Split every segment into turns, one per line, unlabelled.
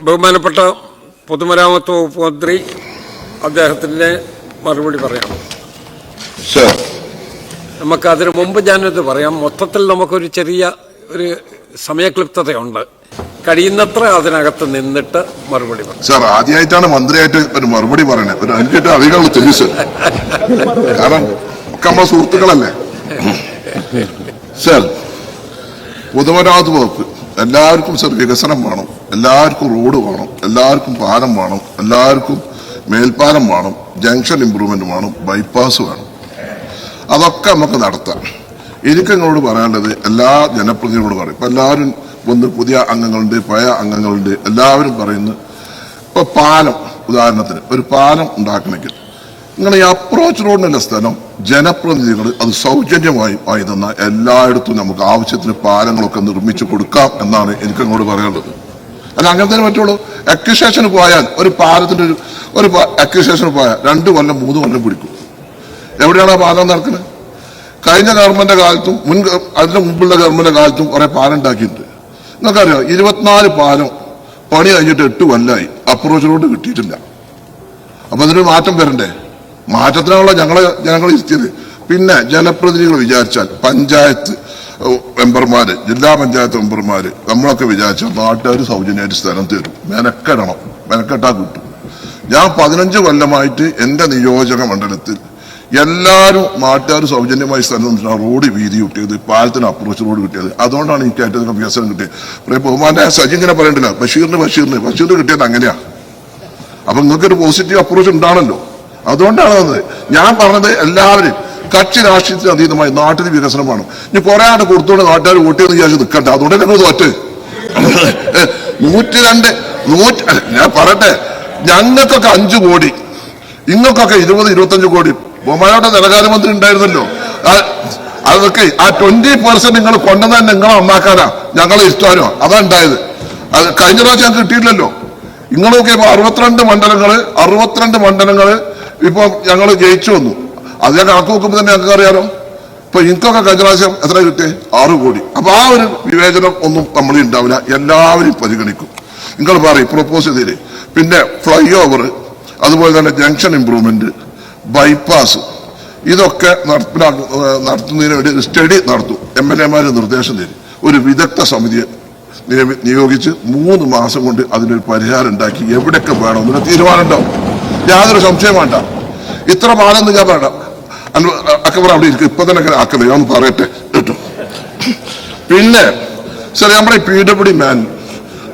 ബഹുമാനപ്പെട്ട പൊതുമരാമത്ത് വകുപ്പ് മന്ത്രി അദ്ദേഹത്തിൻ്റെ മറുപടി പറയാം. നമുക്കതിന് മുമ്പ് ഞാനത് പറയാം. മൊത്തത്തിൽ നമുക്കൊരു ചെറിയ ഒരു സമയക്ലിപ്തതയുണ്ട്. കഴിയുന്നത്ര അതിനകത്ത് നിന്നിട്ട് മറുപടി പറയാം.
സാർ, ആദ്യമായിട്ടാണ് മന്ത്രിയായിട്ട് ഒരു മറുപടി പറയണത്. ഒരു എനിക്കിട്ട് അധികം തെളിച്ച് കാരണം ഒക്കെ നമ്മളെ സുഹൃത്തുക്കളല്ലേ. സാർ, പൊതുമരാമത്ത് വകുപ്പ് എല്ലാവർക്കും സാർ വികസനം വേണം, എല്ലാവർക്കും റോഡ് വേണം, എല്ലാവർക്കും പാലം വേണം, എല്ലാവർക്കും മേൽപ്പാലം വേണം, ജംഗ്ഷൻ ഇംപ്രൂവ്മെന്റ് വേണം, ബൈപ്പാസ് വേണം. അതൊക്കെ നമുക്ക് നടത്താം. എനിക്ക് നിങ്ങളോട് പറയാനുള്ളത് എല്ലാ ജനപ്രതിനിധികളോട് പറയും. ഇപ്പൊ എല്ലാവരും ഒന്ന് പുതിയ അംഗങ്ങളുണ്ട്, പഴയ അംഗങ്ങളുണ്ട്, എല്ലാവരും പറയുന്നു. ഇപ്പൊ പാലം, ഉദാഹരണത്തിന് ഒരു പാലം ഉണ്ടാക്കണമെങ്കിൽ നിങ്ങൾ ഈ അപ്രോച്ച് റോഡിനുള്ള സ്ഥലം ജനപ്രതിനിധികൾ അത് സൗജന്യമായി വാങ്ങി തന്ന എല്ലായിടത്തും നമുക്ക് ആവശ്യത്തിന് പാലങ്ങളൊക്കെ നിർമ്മിച്ചു കൊടുക്കാം എന്നാണ് എനിക്ക് നിങ്ങളോട് പറയാനുള്ളത്. അല്ല, അങ്ങനെ തന്നെ പറ്റുള്ളൂ. അക്വിസേഷന് പോയാൽ ഒരു പാലത്തിന്റെ ഒരു അക്വിസേഷന് പോയാൽ 2 കൊല്ലം 3 കൊല്ലം പിടിക്കും. എവിടെയാണ് ആ പാലം നടക്കുന്നത്? കഴിഞ്ഞ ഗവൺമെന്റ് കാലത്തും അതിന് മുമ്പുള്ള ഗവൺമെന്റ് കാലത്തും കുറെ പാലം ഉണ്ടാക്കിയിട്ടുണ്ട്. നിങ്ങൾക്കറിയാം, 24 പാലം പണി കഴിഞ്ഞിട്ട് 8 കൊല്ലമായി അപ്രോച്ച് റോഡ് കിട്ടിയിട്ടില്ല. അപ്പൊ അതിനൊരു മാറ്റം വരണ്ടേ? മാറ്റത്തിനാണല്ലോ ജനങ്ങൾ ഇരുത്തിയത്. പിന്നെ ജനപ്രതിനിധികൾ വിചാരിച്ചാൽ, പഞ്ചായത്ത് മെമ്പർമാര്, ജില്ലാ പഞ്ചായത്ത് മെമ്പർമാര്, നമ്മളൊക്കെ വിചാരിച്ചാൽ നാട്ടുകാർ സൗജന്യമായിട്ട് സ്ഥലം തരും. മെനക്കെട്ടാ കിട്ടും. ഞാൻ 15 കൊല്ലമായിട്ട് എന്റെ നിയോജക മണ്ഡലത്തിൽ എല്ലാവരും നാട്ടുകാർ സൗജന്യമായി സ്ഥലം റോഡ് വീതി കിട്ടിയത്, പാലത്തിന് അപ്രോച്ച് റോഡ് കിട്ടിയത്. അതുകൊണ്ടാണ് എനിക്ക് ഏറ്റവും വികസനം കിട്ടിയത്. ബഹുമാന്റെ സജി ഇങ്ങനെ പറയണ്ടില്ല, ബഷീറിന് കിട്ടിയത് അങ്ങനെയാ. അപ്പൊ നിങ്ങൾക്കൊരു പോസിറ്റീവ് അപ്രോച്ച് ഉണ്ടാണല്ലോ. അതുകൊണ്ടാണ് അത് ഞാൻ പറഞ്ഞത്. എല്ലാവരും കക്ഷി രാഷ്ട്രീയത്തിന് അതീതമായി നാട്ടിൽ വികസനം വേണം. ഇനി കുറെ ആണ്ട് കൊടുത്തോണ്ട് നാട്ടുകാർ വോട്ട് ചെയ്ത് വിചാരിച്ച് നിൽക്കണ്ട. അതുകൊണ്ട് ഞങ്ങൾ തോറ്റ് 102 ഞാൻ പറയട്ടെ, ഞങ്ങൾക്കൊക്കെ 5 കോടി, ഇങ്ങൾക്കൊക്കെ 20-25 കോടി. ബൊമ്മയുടെ ധനകാര്യമന്ത്രി ഉണ്ടായിരുന്നല്ലോ. അതൊക്കെ ആ 20% നിങ്ങൾ കൊണ്ടുവന്നാൽ നിങ്ങളെ നന്നാക്കാനാ, ഞങ്ങളെ ഇഷ്ടാനോ അതാ ഉണ്ടായത്. അത് കഴിഞ്ഞ പ്രാവശ്യം ഞങ്ങൾക്ക് കിട്ടിയില്ലല്ലോ. നിങ്ങളൊക്കെ ഇപ്പൊ 62 മണ്ഡലങ്ങള് ഇപ്പൊ ഞങ്ങൾ ജയിച്ചു വന്നു. അത് ഞാൻ കണക്ക് നോക്കുമ്പോൾ തന്നെ ഞങ്ങൾക്ക് അറിയാലോ. ഇപ്പൊ എനിക്കൊക്കെ കഴിഞ്ഞ പ്രാവശ്യം എത്ര കിട്ടിയേ? 6 കോടി. അപ്പൊ ആ ഒരു വിവേചനം ഒന്നും നമ്മളിൽ ഉണ്ടാവില്ല. എല്ലാവരും പരിഗണിക്കും. നിങ്ങൾ പറയും പ്രൊപ്പോസ് ചെയ്തേര്. പിന്നെ ഫ്ലൈ ഓവർ, അതുപോലെ തന്നെ ജംഗ്ഷൻ ഇംപ്രൂവ്മെന്റ്, ബൈപ്പാസ്, ഇതൊക്കെ നടത്തുന്നതിന് വേണ്ടി ഒരു സ്റ്റഡി നടത്തും. MLA നിർദ്ദേശം തരും. ഒരു വിദഗ്ധ സമിതിയെ നിയോഗിച്ച് 3 മാസം കൊണ്ട് അതിനൊരു പരിഹാരം ഉണ്ടാക്കി എവിടെയൊക്കെ വേണമെന്നൊരു തീരുമാനം ഉണ്ടാവും. യാതൊരു സംശയം വേണ്ട. ഇത്ര പാലെന്ന് ഞാൻ പറയണം. അക്കബർ അവിടെ ഇരിക്കും. ഇപ്പൊ തന്നെ ആക്കല്ലേ, ഞാൻ പറയട്ടെ കേട്ടോ. പിന്നെ സാർ, നമ്മുടെ PWD മാൻ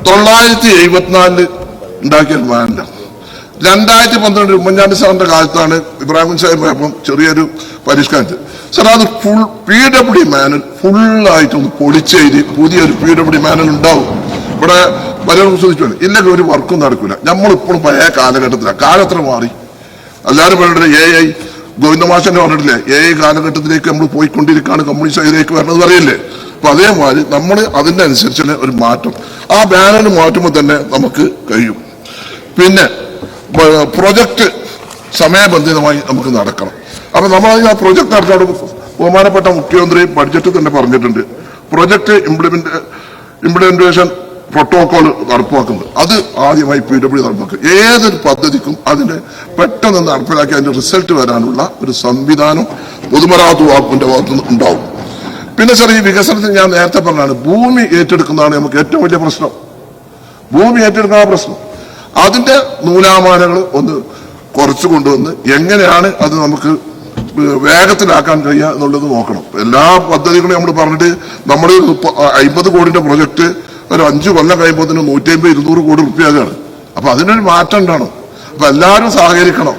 974 ഉണ്ടാക്കിയ മാനില്ല. 2012 ഉമ്മൻചാണ്ടി സാറിന്റെ കാലത്താണ് ഇബ്രാഹിം സാഹിബ് പോയപ്പം ചെറിയൊരു പരിഷ്കാരം. സാർ, അത് ഫുൾ PWD മാനൽ ഫുള്ളായിട്ടൊന്ന് പൊളിച്ചെഴുതി പുതിയൊരു PWD മാനൽ ഉണ്ടാവും. ഇവിടെ പലരും ശ്രദ്ധിച്ചു. ഇല്ലെങ്കിൽ ഒരു വർക്കും നടക്കില്ല. നമ്മളിപ്പോഴും പഴയ കാലഘട്ടത്തിലാണ്. കാലത്ര മാറി. എല്ലാവരും പറഞ്ഞിട്ടില്ല AI ഗോവിന്ദമാഷന്റെ പറഞ്ഞിട്ടില്ലേ, AI കാലഘട്ടത്തിലേക്ക് നമ്മൾ പോയിക്കൊണ്ടിരിക്കുകയാണ്, കമ്മ്യൂണിസ്റ്റ് അതിലേക്ക് വരണമെന്ന് പറയില്ലേ. അപ്പൊ അതേമാതിരി നമ്മൾ അതിന്റെ അനുസരിച്ചുള്ള ഒരു മാറ്റം, ആ ബാനറിന് മാറ്റുമ്പോൾ തന്നെ നമുക്ക് കഴിയും. പിന്നെ പ്രൊജക്ട് സമയബന്ധിതമായി നമുക്ക് നടക്കണം. അപ്പൊ നമ്മൾ ആ പ്രൊജക്ട് നടത്താൻ ബഹുമാനപ്പെട്ട മുഖ്യമന്ത്രി ബഡ്ജറ്റ് തന്നെ പറഞ്ഞിട്ടുണ്ട്. പ്രൊജക്ട് ഇംപ്ലിമെന്റേഷൻ പ്രോട്ടോകോൾ നടപ്പാക്കുന്നത് അത് ആദ്യമായി PWD നടപ്പാക്കുക. ഏതൊരു പദ്ധതിക്കും അതിന് പെട്ടെന്ന് നടപ്പിലാക്കി അതിന്റെ റിസൾട്ട് വരാനുള്ള ഒരു സംവിധാനം പൊതുമരാമത്ത് വകുപ്പിന്റെ ഭാഗത്തുനിന്ന് ഉണ്ടാവും. പിന്നെ സാർ, ഈ വികസനത്തിന് ഞാൻ നേരത്തെ പറഞ്ഞാണ്, ഭൂമി ഏറ്റെടുക്കുന്നതാണ് നമുക്ക് ഏറ്റവും വലിയ പ്രശ്നം. ഭൂമി ഏറ്റെടുക്കുന്ന പ്രശ്നം, അതിന്റെ നൂലാമാലകൾ ഒന്ന് കുറച്ചു കൊണ്ടുവന്ന് എങ്ങനെയാണ് അത് നമുക്ക് വേഗത്തിലാക്കാൻ കഴിയുക എന്നുള്ളത് നോക്കണം. എല്ലാ പദ്ധതികളും നമ്മൾ പറഞ്ഞിട്ട് നമ്മൾ 50 കോടിയുടെ പ്രൊജക്ട് ഒരു 5 കൊല്ലം കഴിയുമ്പോൾ 150-200 കോടി റുപ്യയാണ്. അപ്പൊ അതിനൊരു മാറ്റം ഉണ്ടാവണം. അപ്പൊ എല്ലാവരും സഹകരിക്കണം.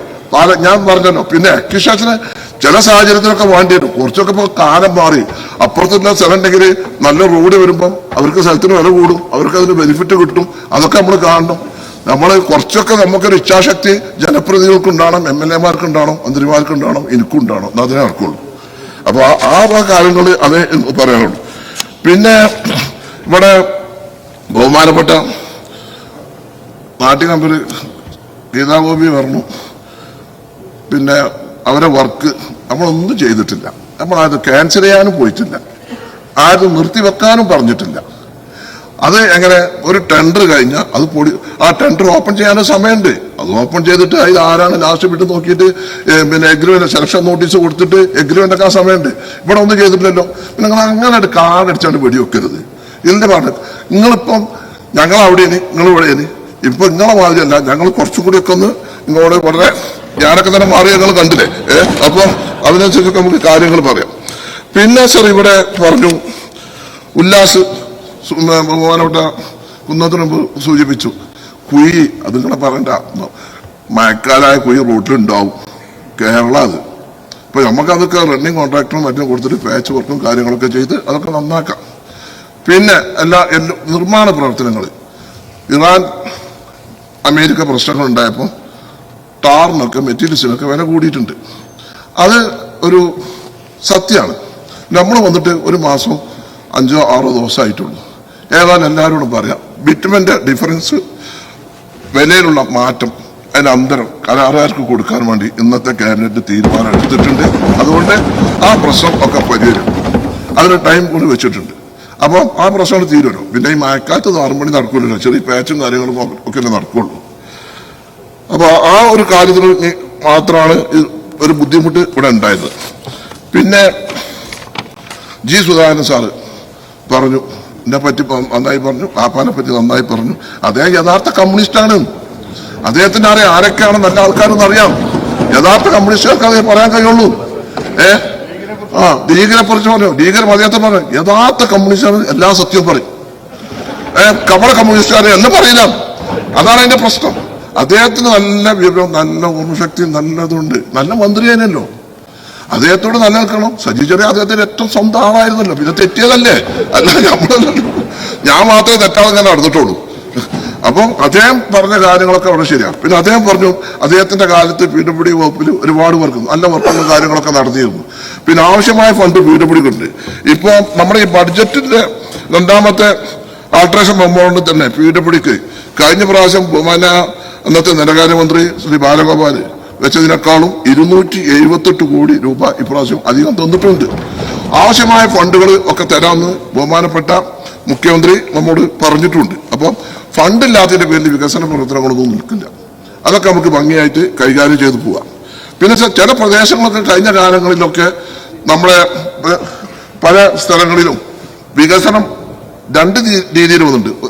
ഞാൻ പറഞ്ഞല്ലോ. പിന്നെ അക്വിസേഷന് ചില സാഹചര്യത്തിലൊക്കെ വേണ്ടി വരും. കുറച്ചൊക്കെ ഇപ്പൊ കാലം മാറി. അപ്പുറത്തുള്ള സ്ഥലം ഉണ്ടെങ്കിൽ നല്ല റോഡ് വരുമ്പം അവർക്ക് സ്ഥലത്തിന് വില കൂടും, അവർക്ക് അതിന് ബെനിഫിറ്റ് കിട്ടും. അതൊക്കെ നമ്മൾ കാണണം. നമ്മൾ കുറച്ചൊക്കെ നമുക്കൊരു ഇച്ഛാശക്തി ജനപ്രതിനിധികൾക്കുണ്ടാവണം, MLA ഉണ്ടാവണം, മന്ത്രിമാർക്കുണ്ടാവണം, എനിക്കുണ്ടാവണം. അതിനെ നടക്കുള്ളൂ. അപ്പൊ ആ കാര്യങ്ങൾ അതേ പറയാനുള്ളൂ. പിന്നെ ഇവിടെ ബഹുമാനപ്പെട്ട നാട്യകമ്പര് ഗീതാഗോപി പറഞ്ഞു, പിന്നെ അവരെ വർക്ക് നമ്മളൊന്നും ചെയ്തിട്ടില്ല. നമ്മളത് ക്യാൻസൽ ചെയ്യാനും പോയിട്ടില്ല, ആരും നിർത്തിവെക്കാനും പറഞ്ഞിട്ടില്ല. അത് എങ്ങനെ ഒരു ടെൻഡർ കഴിഞ്ഞാൽ അത് ആ ടെൻഡർ ഓപ്പൺ ചെയ്യാനും സമയമുണ്ട്. അത് ഓപ്പൺ ചെയ്തിട്ട് അതിൽ ആരാണ് ലാസ്റ്റ് വിട്ട് നോക്കിയിട്ട് പിന്നെ എഗ്രിമെന്റ് സെലക്ഷൻ നോട്ടീസ് കൊടുത്തിട്ട് എഗ്രിമെന്റ് ഒക്കെ ആ സമയമുണ്ട്. ഇവിടെ ഒന്നും ചെയ്തിട്ടില്ലല്ലോ. പിന്നെ നിങ്ങൾ അങ്ങനെ കാർഡടിച്ചാണ്ട് വെടിവെക്കരുത്. ഇതിന്റെ പാട്ട് നിങ്ങളിപ്പം ഞങ്ങൾ അവിടെയാണ്, നിങ്ങൾ ഇവിടെയാണ്. ഇപ്പൊ നിങ്ങളെ മാതിരിയല്ല, ഞങ്ങൾ കുറച്ചും കൂടി ഒക്കെ ഒന്ന് നിങ്ങളോട് വളരെ ഞാനൊക്കെ തന്നെ മാറി ഞങ്ങൾ കണ്ടില്ലേ. അപ്പം അതിനനുസരിച്ചൊക്കെ നമുക്ക് കാര്യങ്ങൾ പറയാം. പിന്നെ സർ ഇവിടെ പറഞ്ഞു ഉല്ലാസ് ബഹുമാനപ്പെട്ട കുന്നത്തിന് മുമ്പ് സൂചിപ്പിച്ചു കുഴി, അത് നിങ്ങളെ പറയണ്ട, മഴക്കാലായ കുഴി റോട്ടിലുണ്ടാവും. കേരള അത് ഇപ്പൊ നമുക്കതൊക്കെ റണ്ണിങ് കോൺട്രാക്ടറും മറ്റും കൊടുത്തിട്ട് പാച്ച് വർക്കും കാര്യങ്ങളൊക്കെ ചെയ്ത് അതൊക്കെ നന്നാക്കാം. പിന്നെ എല്ലാ നിർമ്മാണ പ്രവർത്തനങ്ങൾ ഇറാൻ അമേരിക്ക പ്രശ്നങ്ങൾ ഉണ്ടായപ്പോൾ ടാറിനൊക്കെ മെറ്റീരിയൽസിനൊക്കെ വില കൂടിയിട്ടുണ്ട്. അത് ഒരു സത്യമാണ്. നമ്മൾ വന്നിട്ട് ഒരു മാസം 5-6 ദിവസമായിട്ടുള്ളൂ. ഏതായാലും എല്ലാവരോടും പറയാം, ബിറ്റുമെന്റ് ഡിഫറൻസ് വിലയിലുള്ള മാറ്റം അതിന് അന്തരം കരാറുകാർക്ക് കൊടുക്കാൻ വേണ്ടി ഇന്നത്തെ ക്യാബിനറ്റ് തീരുമാനം എടുത്തിട്ടുണ്ട്. അതുകൊണ്ട് ആ പ്രശ്നം ഒക്കെ പരിഹരിക്കും. അതിന് ടൈം കൊണ്ട് വെച്ചിട്ടുണ്ട്. അപ്പോൾ ആ പ്രശ്നം തീരുമല്ലോ. പിന്നെ ഈ മഴക്കാലത്ത് 6 മണി നടക്കൂലല്ലോ, ചെറിയ പാച്ചും കാര്യങ്ങളും ഒക്കെ നടക്കുള്ളൂ. അപ്പൊ ആ ഒരു കാര്യത്തിൽ മാത്രമാണ് ഒരു ബുദ്ധിമുട്ട് ഇവിടെ ഉണ്ടായത്. പിന്നെ ജി സുധാകരൻ സാറ് പറഞ്ഞു, എന്നെ പറ്റി നന്നായി പറഞ്ഞു, പാപ്പാനെ പറ്റി നന്നായി പറഞ്ഞു. അദ്ദേഹം യഥാർത്ഥ കമ്മ്യൂണിസ്റ്റാണ്. അദ്ദേഹത്തിന് അറിയാം ആരൊക്കെയാണ് നല്ല ആൾക്കാരെന്ന് അറിയാം. യഥാർത്ഥ കമ്മ്യൂണിസ്റ്റുകാർക്ക് അതേ പറയാൻ കഴിയുള്ളൂ. ലീഗിനെ കുറിച്ച് പറഞ്ഞു, ലീഗിനെ അദ്ദേഹത്തെ പറഞ്ഞു യഥാർത്ഥ കമ്മ്യൂണിസ്റ്റാണ്, എല്ലാ സത്യവും പറയും. കപട കമ്മ്യൂണിസ്റ്റുകാരെ എന്ന് പറയില്ല. അതാണ് അതിന്റെ പ്രശ്നം. അദ്ദേഹത്തിന് നല്ല വിവരവും നല്ല ഓർമ്മശക്തിയും നല്ലതുണ്ട്. നല്ല മന്ത്രിയാനല്ലോ, അദ്ദേഹത്തോട് നിലനിൽക്കണം. സജി ചെറിയ അദ്ദേഹത്തിന്റെ ഏറ്റവും സ്വന്തം ആളായിരുന്നല്ലോ. പിന്നെ തെറ്റിയതല്ലേ, അല്ല നമ്മളല്ലോ, ഞാൻ മാത്രമേ തെറ്റാതെ ഞാൻ നടന്നിട്ടുള്ളൂ. അപ്പം അദ്ദേഹം പറഞ്ഞ കാര്യങ്ങളൊക്കെ വളരെ ശരിയാണ്. പിന്നെ അദ്ദേഹം പറഞ്ഞു അദ്ദേഹത്തിന്റെ കാലത്ത് PWD വകുപ്പിൽ ഒരുപാട് വർക്ക് നല്ല വർക്കുകളും കാര്യങ്ങളൊക്കെ നടത്തിയിരുന്നു. പിന്നെ ആവശ്യമായ ഫണ്ട് PWDക്കുണ്ട്. ഇപ്പൊ നമ്മുടെ ഈ ബഡ്ജറ്റിന്റെ 2ാമത്തെ ആൾട്രേഷൻ മെമ്മോറിൽ തന്നെ PWDക്ക് കഴിഞ്ഞ പ്രാവശ്യം അന്നത്തെ ധനകാര്യമന്ത്രി ശ്രീ ബാലഗോപാല് വെച്ചതിനേക്കാളും 278 കോടി രൂപ ഇപ്രാവശ്യം അധികം തന്നിട്ടുണ്ട്. ആവശ്യമായ ഫണ്ടുകൾ ഒക്കെ തരാമെന്ന് ബഹുമാനപ്പെട്ട മുഖ്യമന്ത്രി നമ്മോട് പറഞ്ഞിട്ടുണ്ട്. അപ്പം ഫണ്ടില്ലാത്തതിന്റെ പേരിൽ വികസന പ്രവർത്തനങ്ങളൊന്നും നിൽക്കില്ല. അതൊക്കെ നമുക്ക് ഭംഗിയായിട്ട് കൈകാര്യം ചെയ്ത് പോവാം. പിന്നെ ചില പ്രദേശങ്ങളൊക്കെ കഴിഞ്ഞ കാലങ്ങളിലൊക്കെ നമ്മളെ പല സ്ഥലങ്ങളിലും വികസനം 2 രീതിയിൽ വന്നിട്ടുണ്ട്.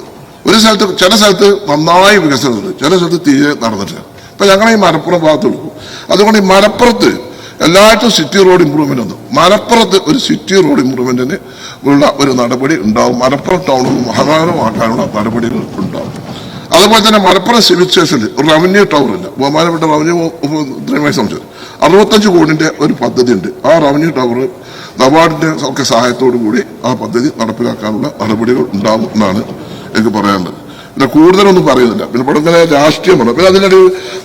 ഒരു സ്ഥലത്ത് ചില സ്ഥലത്ത് നന്നായി വികസനമുണ്ട്, ചില സ്ഥലത്ത് തീരെ നടന്നിട്ടില്ല. ഇപ്പൊ ഞങ്ങൾ ഈ മലപ്പുറം ഭാഗത്തുള്ളൂ. അതുകൊണ്ട് ഈ മലപ്പുറത്ത് എല്ലായിട്ടും സിറ്റി റോഡ് ഇമ്പ്രൂവ്മെന്റ് വന്നു. മലപ്പുറത്ത് ഒരു സിറ്റി റോഡ് ഇമ്പ്രൂവ്മെന്റിന് ഉള്ള ഒരു നടപടി ഉണ്ടാവും. മലപ്പുറം ടൗണിൽ മഹാനഗരമാക്കാനുള്ള നടപടികൾ ഉണ്ടാവും. അതുപോലെ തന്നെ മലപ്പുറം സിവിൽ സ്റ്റേഷനിൽ ഒരു റവന്യൂ ടവർ ഇല്ല. ബഹുമാനപ്പെട്ട റവന്യൂ മന്ത്രിയുമായി സംബന്ധിച്ചത് 65 കോടിന്റെ ഒരു പദ്ധതി ഉണ്ട്. ആ റവന്യൂ ടവർ നബാർഡിന്റെ ഒക്കെ സഹായത്തോടു കൂടി ആ പദ്ധതി നടപ്പിലാക്കാനുള്ള നടപടികൾ ഉണ്ടാവും എന്നാണ് എനിക്ക് പറയാനുള്ളത്. പിന്നെ കൂടുതലൊന്നും പറയുന്നില്ല. പിന്നെ ഇവിടെ ഇങ്ങനെ രാഷ്ട്രീയമാണ്. പിന്നെ അതിനൊരു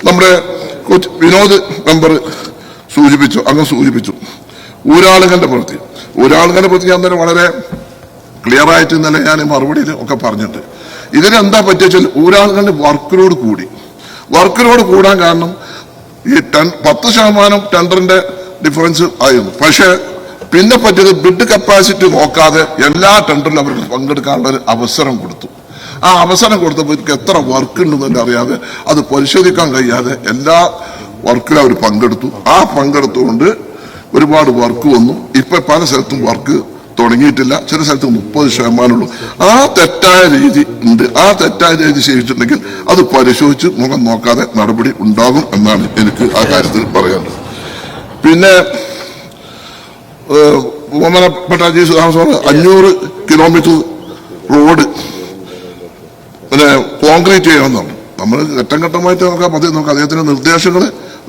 നമ്മുടെ വിനോദ് മെമ്പർ സൂചിപ്പിച്ചു ഊരാളുകളുടെ പ്രവൃത്തി ഞാൻ തന്നെ വളരെ ക്ലിയർ ആയിട്ട് ഇന്നലെ ഞാൻ മറുപടിയിൽ ഒക്കെ പറഞ്ഞിട്ടുണ്ട്. ഇതിനെന്താ പറ്റിയെച്ചാൽ ഊരാളുകളുടെ വർക്ക് ലോഡ് കൂടാൻ കാരണം ഈ 10% ടെൻഡറിന്റെ ഡിഫറൻസ് ആയിരുന്നു. പക്ഷെ പിന്നെ പറ്റിയത് ബിഡ് കപ്പാസിറ്റി നോക്കാതെ എല്ലാ ടെൻഡറിലും അവർക്ക് പങ്കെടുക്കാനുള്ള ഒരു അവസരം കൊടുത്തു. ആ അവസരം കൊടുത്തപ്പോൾ ഇവർക്ക് എത്ര വർക്ക് ഉണ്ടെന്ന് അറിയാതെ അത് പരിശോധിക്കാൻ കഴിയാതെ എല്ലാ വർക്കിലും അവർ പങ്കെടുത്തു. ആ പങ്കെടുത്തുകൊണ്ട് ഒരുപാട് വർക്ക് വന്നു. ഇപ്പൊ പല സ്ഥലത്തും വർക്ക് തുടങ്ങിയിട്ടില്ല. ചില സ്ഥലത്ത് 30% ആ തെറ്റായ രീതി ഉണ്ട്. ആ തെറ്റായ രീതി ചെയ്തിട്ടുണ്ടെങ്കിൽ അത് പരിശോധിച്ച് മുഖം നോക്കാതെ നടപടി ഉണ്ടാകും എന്നാണ് എനിക്ക് ആ കാര്യത്തിൽ പറയാനുള്ളത്. പിന്നെ ബഹുമാനപ്പെട്ട ജി സുധാകരൻ 500 കിലോമീറ്റർ റോഡ് പിന്നെ കോൺക്രീറ്റ് ചെയ്യണമെന്നാണ്. നമ്മൾ ഘട്ടം ഘട്ടമായിട്ട് നോക്കാം. പദ്ധതി നോക്കാം. അദ്ദേഹത്തിന്റെ നിർദ്ദേശങ്ങൾ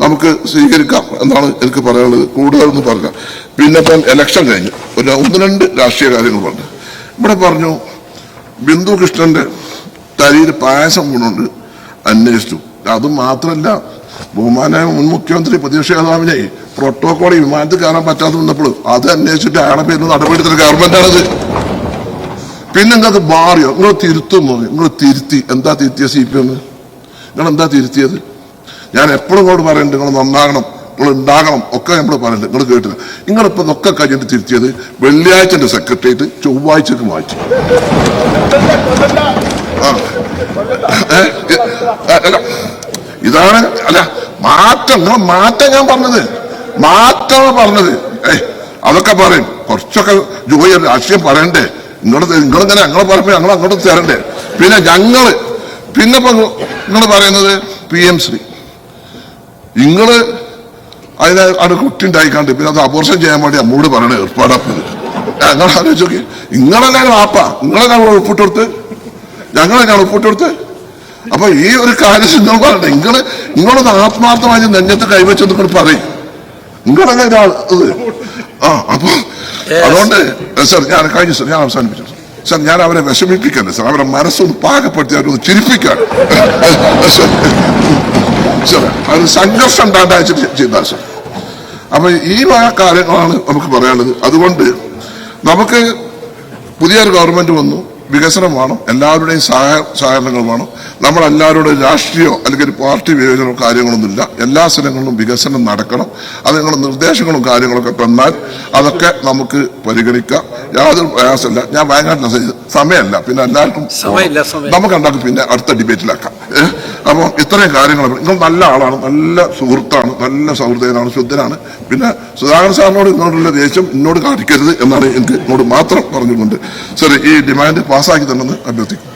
നമുക്ക് സ്വീകരിക്കാം എന്നാണ് എനിക്ക് പറയാനുള്ളത്. കൂടുതലൊന്നും പറയാം. പിന്നെ ഇപ്പം ഇലക്ഷൻ കഴിഞ്ഞു 1-2 രാഷ്ട്രീയ കാര്യങ്ങൾ പറഞ്ഞു. ഇവിടെ പറഞ്ഞു ബിന്ദു കൃഷ്ണന്റെ തരിയിൽ പായസം കൊണ്ടുണ്ട് അന്വേഷിച്ചു. അത് മാത്രമല്ല, ബഹുമാനായ മുൻ മുഖ്യമന്ത്രി പ്രതിപക്ഷ നേതാവിനെ പ്രോട്ടോകോൾ വിമാനത്തിൽ കയറാൻ പറ്റാതെ വന്നപ്പോൾ അത് അന്വേഷിച്ചിട്ട് അയാളെ പേരിൽ നടപടിയെടുത്ത ഗവൺമെന്റാണത്. പിന്നെ നിങ്ങൾക്ക് മാറിയോ? നിങ്ങൾ തിരുത്തുന്നു. നിങ്ങൾ തിരുത്തി. എന്താ തിരുത്തിയ CPM? നിങ്ങൾ എന്താ തിരുത്തിയത്? ഞാൻ എപ്പോഴും ഇങ്ങോട്ട് പറയുന്നുണ്ട് നിങ്ങൾ നന്നാകണം. നിങ്ങൾ ഉണ്ടാകണം ഒക്കെ നമ്മൾ പറയുന്നത് നിങ്ങൾ കേട്ടില്ല. നിങ്ങളിപ്പോ ഇതൊക്കെ കഴിഞ്ഞിട്ട് തിരുത്തിയത് വെള്ളിയാഴ്ചന്റെ സെക്രട്ടേറിയറ്റ് ചൊവ്വാഴ്ചക്ക് മാറ്റി. ഇതാണ് അല്ല മാറ്റം. മാറ്റം ഞാൻ പറഞ്ഞത് മാറ്റമാണ് പറഞ്ഞത്. അതൊക്കെ പറയും കുറച്ചൊക്കെ ജോലി രാഷ്ട്രീയം പറയണ്ടേ. നിങ്ങളിങ്ങനെ ഞങ്ങളെ പറയുമ്പോ ഞങ്ങൾ അങ്ങോട്ട് തരണ്ടേ. പിന്നെ പിന്നെ ഇപ്പൊ നിങ്ങൾ പറയുന്നത് PM ശ്രീ നിങ്ങള് അതിന് കുട്ടി ഉണ്ടായിക്കാണ്ട് പിന്നെ അത് അബോർഷൻ ചെയ്യാൻ വേണ്ടി നമ്മോട് പറയണ ഏർപ്പാടാക്കുന്നത് ഞങ്ങൾ ആലോചിച്ച് നോക്കി. നിങ്ങളെല്ലാം ആപ്പ നിങ്ങളെല്ലാം ഒപ്പിട്ട് കൊടുത്ത് ഞങ്ങളെല്ലാം ഒപ്പിട്ട് കൊടുത്ത്. അപ്പൊ ഈ ഒരു കാര്യം നിങ്ങൾ പറയണ്ടേ. നിങ്ങളൊന്ന് ആത്മാർത്ഥമായി നെഞ്ഞത്ത് കൈവച്ച് നിങ്ങൾ പറയും. നിങ്ങളെല്ലാം ഒരാൾ ഇത് അപ്പൊ അതുകൊണ്ട് സർ ഞാൻ കഴിഞ്ഞു സർ ഞാൻ അവസാനിപ്പിച്ചു സർ. ഞാൻ അവരെ വിഷമിപ്പിക്കല്ലേ സർ. അവരെ മനസ്സൊന്ന് പാകപ്പെടുത്തി അവരൊന്ന് ചിരിപ്പിക്കാൻ സർ. അത് സംഘർഷം ഉണ്ടായിട്ട് ചെയ്താൽ സർ. അപ്പൊ ഈ കാര്യങ്ങളാണ് നമുക്ക് പറയാനുള്ളത്. അതുകൊണ്ട് നമുക്ക് പുതിയൊരു ഗവൺമെന്റ് വന്നു, വികസനം വേണം, എല്ലാവരുടെയും സഹകരണങ്ങൾ വേണം. നമ്മളെല്ലാവരുടെയും രാഷ്ട്രീയമോ അല്ലെങ്കിൽ പാർട്ടി വിവേചനമോ കാര്യങ്ങളൊന്നുമില്ല. എല്ലാ സ്ഥലങ്ങളിലും വികസനം നടക്കണം. അതിനുള്ള നിർദ്ദേശങ്ങളും കാര്യങ്ങളൊക്കെ തന്നാൽ അതൊക്കെ നമുക്ക് പരിഗണിക്കാം. യാതൊരു പ്രയാസമില്ല. ഞാൻ വയനാട്ടിലെ സമയമല്ല, പിന്നെ എല്ലാവർക്കും നമുക്ക് ഉണ്ടാക്കും, പിന്നെ അടുത്ത ഡിബേറ്റിലാക്കാം. അപ്പോൾ ഇത്രയും കാര്യങ്ങൾ നിങ്ങൾ നല്ല ആളാണ്, നല്ല സുഹൃത്താണ്, നല്ല സൗഹൃദനാണ്, ശുദ്ധനാണ്. പിന്നെ സുധാകരൻ സാറിനോട് ഇങ്ങോട്ടുള്ള ദേഷ്യം എന്നോട് കാണിക്കരുത് എന്നാണ് എനിക്ക് ഇങ്ങോട്ട് മാത്രം പറഞ്ഞുകൊണ്ട് സാർ ഈ ഡിമാൻഡ് പാസ്സാക്കി തന്നെന്ന് അഭ്യർത്ഥിക്കും.